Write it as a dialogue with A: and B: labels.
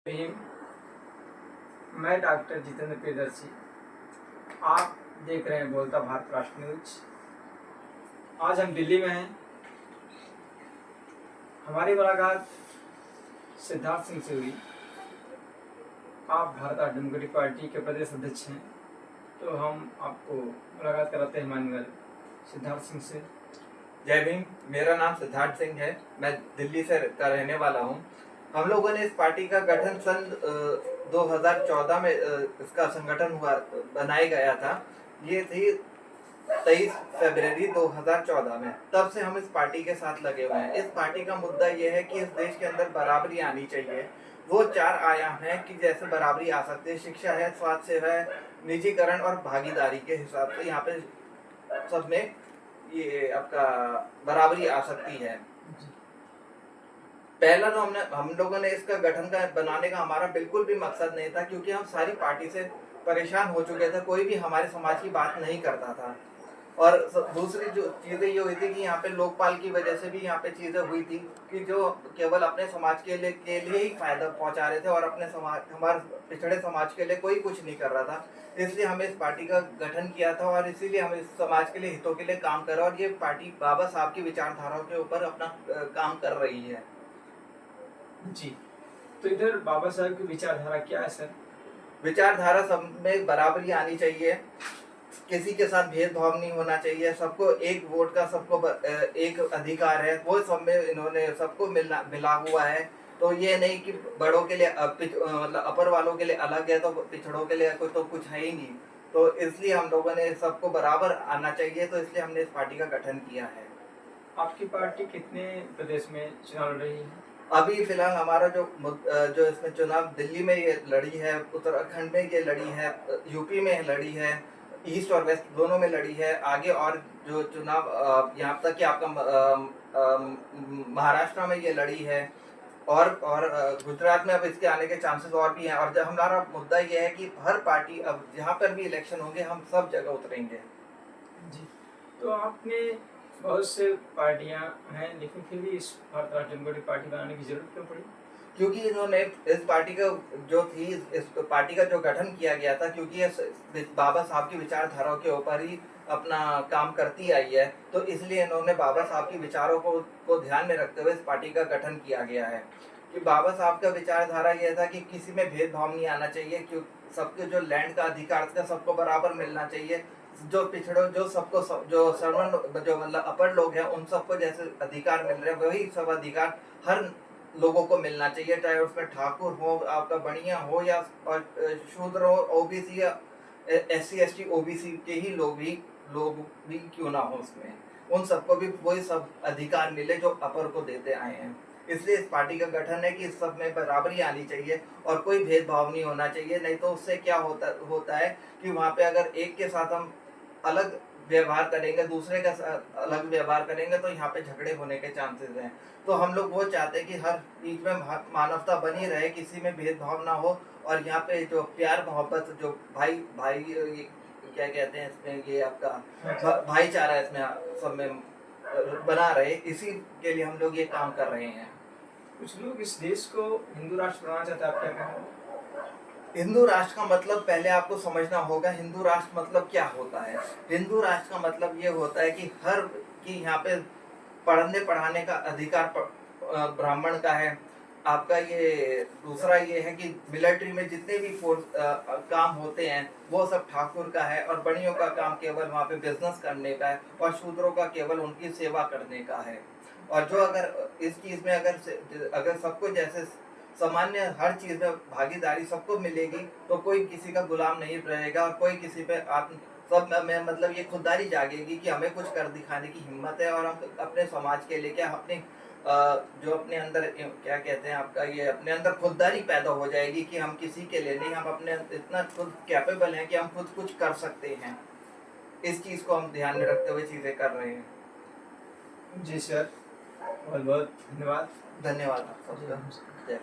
A: रहीम, मैं डॉक्टर जितेंद्र प्रियदर्शी। आप देख रहे हैं बोलता भारत राष्ट्र न्यूज। आज हम दिल्ली में हैं। हमारी मुलाकात सिद्धार्थ सिंह से हुई। आप भारत राष्ट्र डेमोक्रेटिक पार्टी के प्रदेश अध्यक्ष हैं, तो हम आपको मुलाकात कराते हैं माननीय सिद्धार्थ सिंह से।
B: जय भीम। मेरा नाम सिद्धार्थ सिंह है। मैं दिल्ली से का रहने वाला हूँ। हम लोगों ने इस पार्टी का गठन सन 2014 में इसका संगठन बनाया गया था। ये थी 23 फरवरी 2014 में। तब से हम इस पार्टी के साथ लगे हुए हैं। इस पार्टी का मुद्दा ये है कि इस देश के अंदर बराबरी आनी चाहिए। वो 4 आयाम हैं कि जैसे बराबरी आ सकती है, शिक्षा है, स्वास्थ्य सेवा है, निजीकरण और भागीदारी के हिसाब से यहाँ पे सब में ये आपका बराबरी आ सकती है। पहला तो हम लोगों ने इसका गठन का बनाने का हमारा बिल्कुल भी मकसद नहीं था, क्योंकि हम सारी पार्टी से परेशान हो चुके थे। कोई भी हमारे समाज की बात नहीं करता था। और दूसरी जो चीजें ये हुई थी कि यहाँ पे लोकपाल की वजह से भी यहाँ पे चीजें हुई थी कि जो केवल अपने समाज के लिए ही फायदा पहुंचा रहे थे और अपने समाज, हमारे पिछड़े समाज के लिए कोई कुछ नहीं कर रहा था। इसलिए हमने इस पार्टी का गठन किया था और इसीलिए हम इस समाज के लिए, हितों के लिए काम कर रहे हैं। और ये पार्टी बाबा साहब की विचारधाराओं के ऊपर अपना काम कर रही है।
A: जी, तो इधर बाबा साहब की विचारधारा क्या है सर?
B: विचारधारा सब में बराबरी आनी चाहिए, किसी के साथ भेदभाव नहीं होना चाहिए, सबको एक वोट का, सबको एक अधिकार है, वो सब में इन्होंने सबको मिला हुआ है। तो ये नहीं कि बड़ों के लिए मतलब अपर वालों के लिए अलग है तो पिछड़ों के लिए कोई तो कुछ है ही नहीं। तो इसलिए हम लोगों ने सबको बराबर आना चाहिए, तो इसलिए हमने इस पार्टी का गठन किया है।
A: आपकी पार्टी कितने प्रदेश में चुनाव लड़ रही है?
B: अभी फिलहाल हमारा जो इसमें चुनाव दिल्ली में ये लड़ी है, उत्तराखंड में ये लड़ी है, यूपी में लड़ी है, ईस्ट और वेस्ट दोनों में लड़ी है। आगे और जो चुनाव यहाँ तक कि आपका महाराष्ट्र में ये लड़ी है और गुजरात में अब इसके आने के चांसेस और भी हैं। और जब हमारा मुद्दा ये है कि हर पार्टी अब जहाँ पर भी इलेक्शन होंगे हम सब जगह उतरेंगे।
A: जी, तो आपने बहुत से पार्टियां हैं, लेकिन फिर भी इस भारत राष्ट्र डेमोक्रेटिक पार्टी बनाने की जरूरत क्यों पड़ी?
B: क्योंकि इन्होंने इस पार्टी का जो थी, इस पार्टी का जो गठन किया गया था, क्योंकि ये बाबा साहब की विचारधाराओं के ऊपर ही अपना काम करती आई है, तो इसलिए इन्होंने बाबा साहब की विचारों को ध्यान में रखते हुए इस पार्टी का गठन किया गया है। कि बाबा साहब का विचारधारा यह था कि किसी में भेदभाव नहीं आना चाहिए, क्यों सबके जो लैंड का अधिकार था सबको बराबर मिलना चाहिए। जो पिछड़ो, जो सबको जो सर्वन, जो मतलब अपर लोग हैं, उन सबको जैसे अधिकार मिल रहे हैं वही सब अधिकार हर लोगों को मिलना चाहिए, चाहे उसमें ठाकुर हो, आपका बनिया हो, या और शूद्र हो, ओबीसी या SC ST OBC के ही लोग भी क्यों ना हो, उसमें उन सबको भी वही सब अधिकार मिले जो अपर को देते आए हैं। इसलिए इस पार्टी का गठन है कि इस सब में बराबरी आनी चाहिए और कोई भेदभाव नहीं होना चाहिए। नहीं तो उससे क्या होता है कि वहाँ पे अगर एक के साथ हम अलग व्यवहार करेंगे, दूसरे का अलग व्यवहार करेंगे, तो यहाँ पे झगड़े होने के चांसेस हैं। तो हम लोग वो चाहते हैं कि हर बीच में मानवता बनी रहे, किसी में भेदभाव ना हो, और यहाँ पे जो प्यार मोहब्बत, जो भाई भाई क्या कहते हैं इसमें, ये आपका भाईचारा इसमें सब में बना रहे, इसी के लिए हम लोग ये काम कर रहे हैं।
A: कुछ लोग इस देश को हिंदू राष्ट्र बनाना चाहते हैं, आप क्या कहेंगे?
B: हिंदू राष्ट्र का मतलब पहले आपको समझना होगा, हिंदू राष्ट्र मतलब क्या होता है। हिंदू राष्ट्र का मतलब ये होता है कि यहाँ पे पढ़ने पढ़ाने का अधिकार ब्राह्मण का है। आपका ये दूसरा ये है कि मिलिट्री में जितने भी फोर्स काम होते हैं वो सब ठाकुर का है, और बड़ियों का काम केवल वहाँ पे बिजनेस करने का है, और शूद्रों का केवल उनकी सेवा करने का है। और जो अगर इस चीज में अगर सबको जैसे सामान्य हर चीज में भागीदारी सबको मिलेगी, तो कोई किसी का गुलाम नहीं रहेगा, और कोई किसी पे सब में मतलब ये खुददारी जागेगी कि हमें कुछ कर दिखाने की हिम्मत है, और हम अपने समाज के लिए क्या, अपने जो अपने अंदर क्या कहते हैं आपका, ये अपने अंदर खुददारी पैदा हो जाएगी कि हम किसी के लिए नहीं, हम अपने इतना खुद कैपेबल हैं कि हम खुद कुछ कर सकते हैं। इस चीज को हम ध्यान में रखते हुए चीजें कर रहे हैं।
A: जी सर, बहुत बहुत धन्यवाद।
B: धन्यवाद आप सबका।